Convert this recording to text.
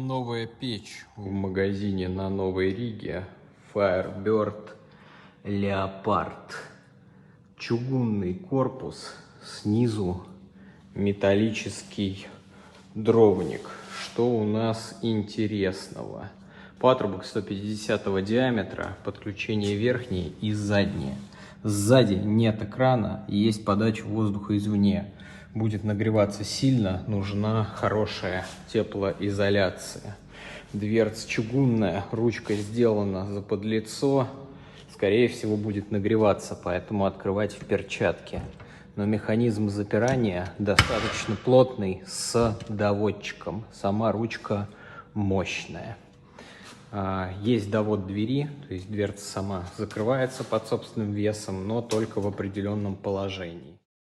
Новая печь в магазине на Новой Риге. Firebird Leopard. Чугунный корпус, снизу металлический дровник. Что у нас интересного? Патрубок 150 диаметра, подключение верхнее и заднее. Сзади нет экрана, есть подача воздуха извне. Будет нагреваться сильно, нужна хорошая теплоизоляция. Дверца чугунная, ручка сделана заподлицо. Скорее всего, будет нагреваться, поэтому открывать в перчатке. Но механизм запирания достаточно плотный, с доводчиком. Сама ручка мощная. Есть довод двери, то есть дверца сама закрывается под собственным весом, но только в определенном положении.